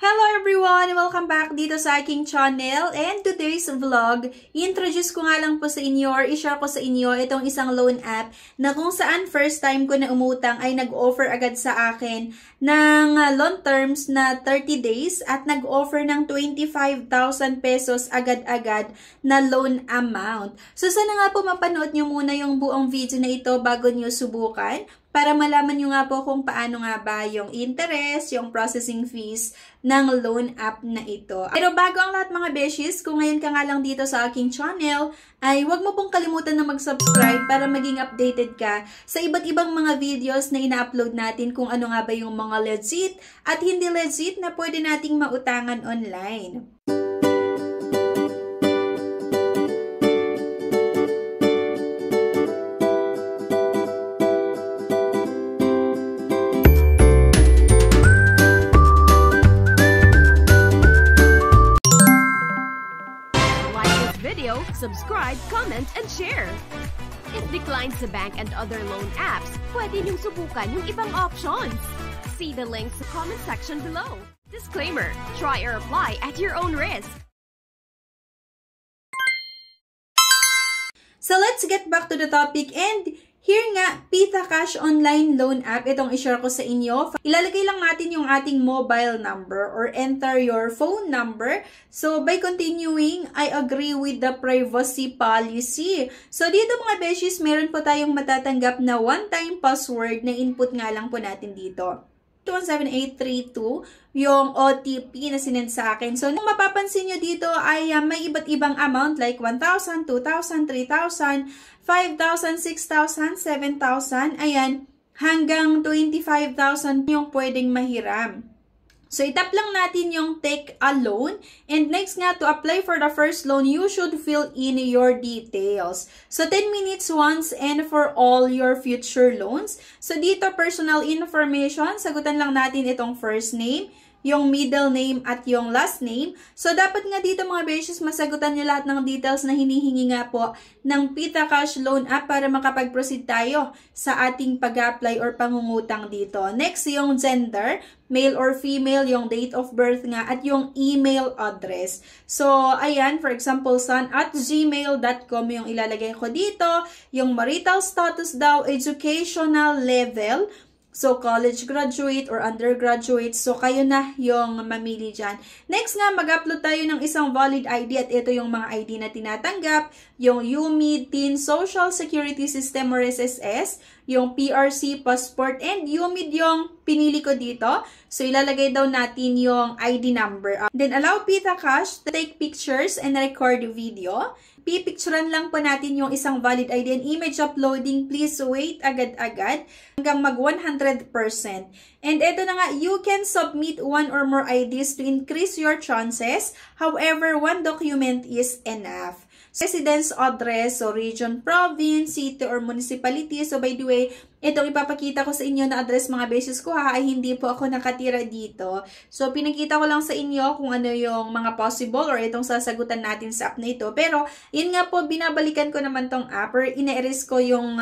Hello everyone! Welcome back dito sa aking channel, and today's vlog, introduce ko nga lang po sa inyo or i-share ko sa inyo itong isang loan app na kung saan first time ko na umutang ay nag-offer agad sa akin ng loan terms na 30 days at nag-offer ng 25,000 pesos agad-agad na loan amount. So sana nga po mapanood nyo muna yung buong video na ito bago nyo subukan, para malaman nyo nga po kung paano nga ba yung interest, yung processing fees ng loan app na ito. Pero bago ang lahat mga beshies, kung ngayon ka nga lang dito sa aking channel, ay huwag mo pong kalimutan na mag-subscribe para maging updated ka sa iba't ibang mga videos na ina-upload natin, kung ano nga ba yung mga legit at hindi legit na pwede nating mautangan online. Subscribe, comment, and share. If declined sa bank and other loan apps, pwede niyong subukan yung ibang options. See the link sa comment section below. Disclaimer, try or apply at your own risk. So let's get back to the topic, and here nga, PitaCash online loan app, itong i-share ko sa inyo. Ilalagay lang natin yung ating mobile number or enter your phone number. So by continuing, I agree with the privacy policy. So dito mga beshies, meron po tayong matatanggap na one-time password na input nga lang po natin dito. 17832 yung OTP na sinend sa akin. So, kung mapapansin nyo dito ay may iba't ibang amount like 1,000, 2,000, 3,000, 5,000, 6,000, 7,000. Ayan, hanggang 25,000 yung pwedeng mahiram. So, itap lang natin yung take a loan. And next nga, to apply for the first loan, you should fill in your details. So, 10 minutes once and for all your future loans. So, dito, personal information. Sagutan lang natin itong first name, yung middle name at yung last name. So, dapat nga dito mga beshies, masagutan nyo lahat ng details na hinihingi nga po ng PitaCash loan app para makapag-proceed tayo sa ating pag-apply or pangungutang dito. Next, yung gender, male or female, yung date of birth nga, at yung email address. So, ayan, for example, son@gmail.com yung ilalagay ko dito. Yung marital status daw, educational level, so, college graduate or undergraduate. So, kayo na yung mamili dyan. Next nga, mag-upload tayo ng isang valid ID at ito yung mga ID na tinatanggap. Yung UMID, Teen Social Security System or SSS, yung PRC, passport, and UMID yung pinili ko dito. So, ilalagay daw natin yung ID number. Then, allow PitaCash to take pictures and record video. Pipicturean lang po natin yung isang valid ID and image uploading. Please wait agad-agad hanggang mag 100%. And ito na nga, you can submit one or more IDs to increase your chances. However, one document is enough. Residence address, so region, province, city, or municipality. So by the way, itong ipapakita ko sa inyo na address mga beses ko ay hindi po ako nakatira dito. So pinakita ko lang sa inyo kung ano yung mga possible or itong sasagutan natin sa app na ito. Pero yun nga po, binabalikan ko naman tong app or ina-erase ko yung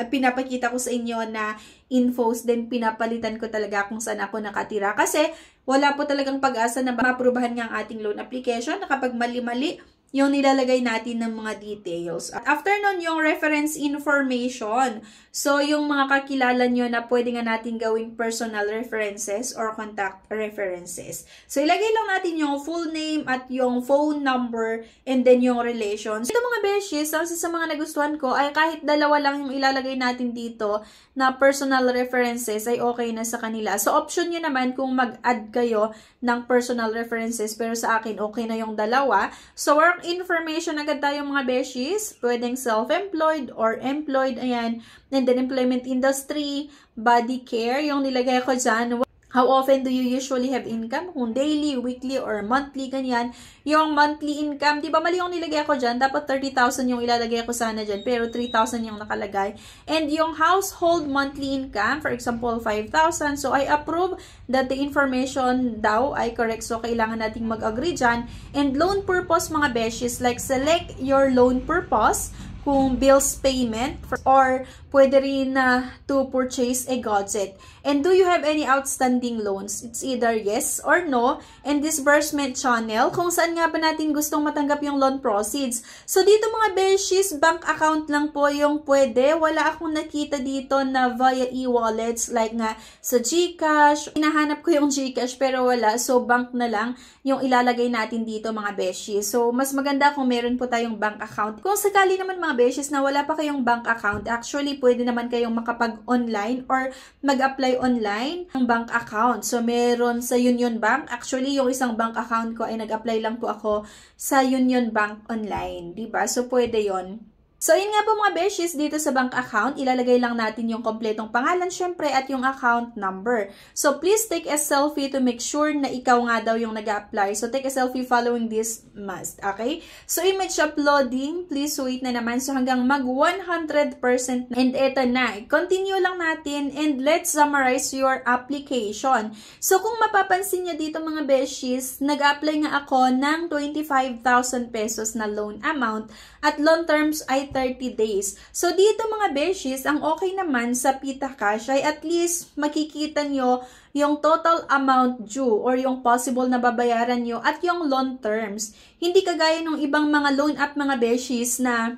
pinapakita ko sa inyo na infos, then pinapalitan ko talaga kung saan ako nakatira. Kasi wala po talagang pag-asa na maprubahan nga ang ating loan application na kapag mali-mali yung nilalagay natin ng mga details. At after nun, yung reference information. So, yung mga kakilala nyo na pwede nga natin gawing personal references or contact references. So, ilagay lang natin yung full name at yung phone number and then yung relations. Ito mga beshies, ang sa mga nagustuhan ko ay kahit dalawa lang yung ilalagay natin dito na personal references ay okay na sa kanila. So, option nyo naman kung mag-add kayo ng personal references, pero sa akin okay na yung dalawa. So, work information agad tayo mga beshies. Pwedeng self-employed or employed. Ayan. And then employment industry, body care. Yung nilagay ko dyan. How often do you usually have income? Kung daily, weekly, or monthly, ganyan. Yung monthly income, di ba mali yung nilagay ko dyan? Dapat 30,000 yung ilalagay ko sana dyan, pero 3,000 yung nakalagay. And yung household monthly income, for example, 5,000. So, I approve that the information daw ay correct. So, kailangan nating mag-agree dyan. And loan purpose, mga beshies, like select your loan purpose. kung bills payment or pwede rin na to purchase a gadget. And do you have any outstanding loans? It's either yes or no. And disbursement channel, kung saan nga ba natin gustong matanggap yung loan proceeds. So dito mga beshies, bank account lang po yung pwede. Wala akong nakita dito na via e-wallets like nga sa GCash. Hinahanap ko yung GCash pero wala. So bank na lang yung ilalagay natin dito mga beshies. So mas maganda kung meron po tayong bank account. Kung sakali naman mga beshies na wala pa kayong bank account, actually pwede naman kayong makapag-online or mag-apply online ng bank account. So, meron sa Union Bank. Actually, yung isang bank account ko ay nag-apply lang po ako sa Union Bank online. Diba? So, pwede yon. So, yun nga po mga beshies, dito sa bank account, ilalagay lang natin yung kompletong pangalan, syempre, at yung account number. So, please take a selfie to make sure na ikaw nga daw yung nag-apply. So, take a selfie following this must. Okay? So, image uploading, please wait na naman. So, hanggang mag 100%. And eto na. Continue lang natin and let's summarize your application. So, kung mapapansin nyo dito mga beshies, nag-apply nga ako ng 25,000 pesos na loan amount at loan terms ay 30 days. So, dito mga beshies, ang okay naman sa Pita Cash ay at least makikita nyo yung total amount due or yung possible na babayaran nyo at yung loan terms. Hindi kagaya ng ibang mga loan app mga beshies na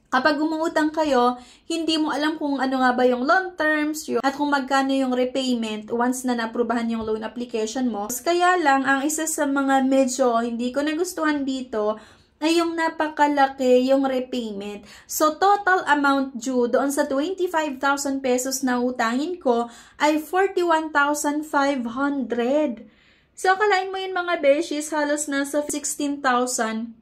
kapag umuutang kayo, hindi mo alam kung ano nga ba yung loan terms at kung magkano yung repayment once na naprubahan yung loan application mo. Kaya lang, ang isa sa mga medyo hindi ko nagustuhan dito ay yung napakalaki yung repayment. So, total amount due doon sa 25,000 pesos na utangin ko ay 41,500. So, akalain mo yun mga beshies, halos nasa 16,000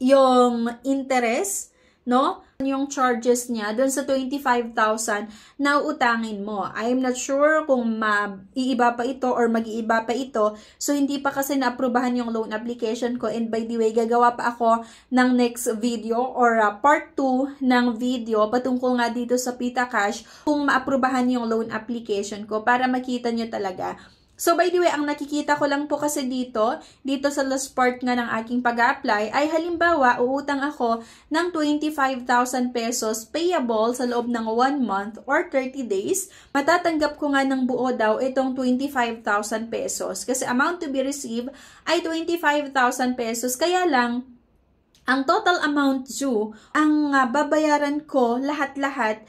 yung interest, no? Yung charges niya doon sa 25,000 na utangin mo. I'm not sure kung iiba pa ito or mag-iiba pa ito. So, hindi pa kasi na-aprobahan yung loan application ko. And by the way, gagawa pa ako ng next video or part 2 ng video patungkol nga dito sa Pita Cash kung ma-aprobahan yung loan application ko para makita nyo talaga. So, by the way, ang nakikita ko lang po kasi dito sa last part nga ng aking pag-apply, ay halimbawa, uutang ako ng 25,000 pesos payable sa loob ng 1 month or 30 days. Matatanggap ko nga ng buo daw itong 25,000 pesos. Kasi amount to be received ay 25,000 pesos. Kaya lang, ang total amount due, ang babayaran ko lahat-lahat,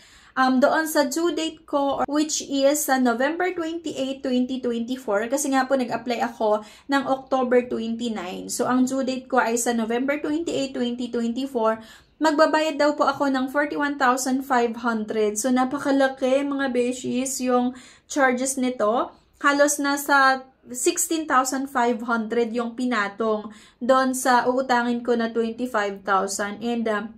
doon sa due date ko, which is November 28, 2024, kasi nga po nag-apply ako ng October 29. So, ang due date ko ay sa November 28, 2024, magbabayad daw po ako ng 41,500. So, napakalaki mga beshies yung charges nito. Halos nasa 16,500 yung pinatong doon sa uutangin ko na 25,000. And,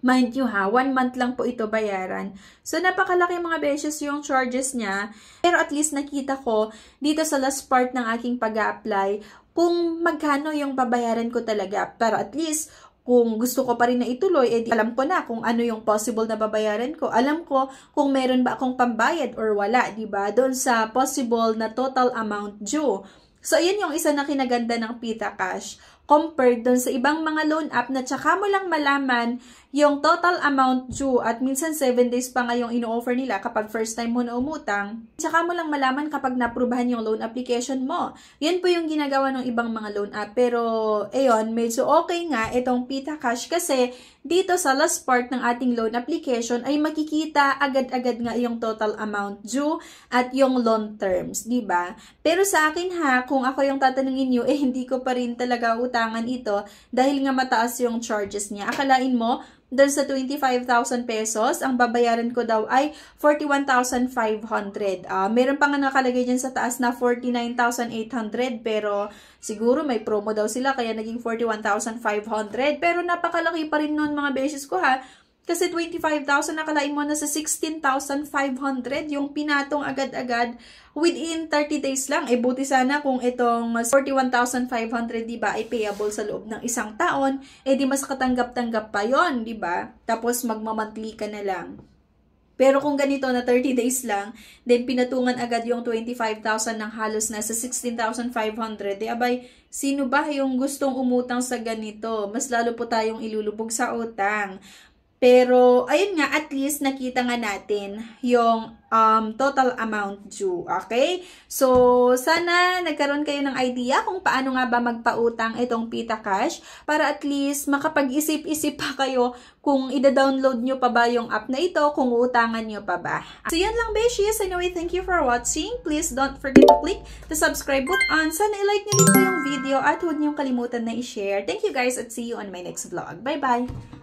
mind you 1 month lang po ito bayaran. So, napakalaki mga beses yung charges niya. Pero at least nakita ko dito sa last part ng aking pag-a-apply kung magkano yung babayaran ko talaga. Pero at least, kung gusto ko pa rin na ituloy, alam ko na kung ano yung possible na babayaran ko. Alam ko kung meron ba akong pambayad or wala, diba? Doon sa possible na total amount due. So, yun yung isa na kinaganda ng Pita Cash compared doon sa ibang mga loan app na tsaka mo lang malaman yung total amount due at minsan 7 days pa nga yung ino-offer nila kapag first time mo na umutang. Tsaka mo lang malaman kapag naprubahan yung loan application mo. Yan po yung ginagawa ng ibang mga loan app. Pero, ayun, medyo okay nga itong Pita Cash kasi dito sa last part ng ating loan application ay makikita agad-agad nga yung total amount due at yung loan terms, diba? Pero sa akin kung ako yung tatanungin nyo, hindi ko pa rin talaga utangan ito dahil nga mataas yung charges niya. Akalain mo, doon sa 25,000 pesos, ang babayaran ko daw ay 41,500. Meron pa nga nakalagay dyan sa taas na 49,800 pero siguro may promo daw sila kaya naging 41,500. Pero napakalaki pa rin nun mga beses ko kasi 25,000 nakalain mo na sa 16,500 yung pinatong agad-agad within 30 days lang. Buti sana kung itong 41,500 diba ay payable sa loob ng isang taon, di mas katanggap-tanggap pa yon, diba? Tapos magmamantli ka na lang. Pero kung ganito na 30 days lang, then pinatungan agad yung 25,000 ng halos na sa 16,500, abay, sino ba yung gustong umutang sa ganito? Mas lalo po tayong ilulubog sa utang. Pero, ayun nga, at least nakita nga natin yung total amount due. Okay? So, sana nagkaroon kayo ng idea kung paano nga ba magpautang itong PitaCash para at least makapag-isip-isip pa kayo kung ida-download nyo pa ba yung app na ito, kung uutangan nyo pa ba. So, yan lang, beshies. Anyway, thank you for watching. Please don't forget to click the subscribe button. Sana i-like nyo din po yung video at huwag nyo kalimutan na i-share. Thank you guys at see you on my next vlog. Bye-bye!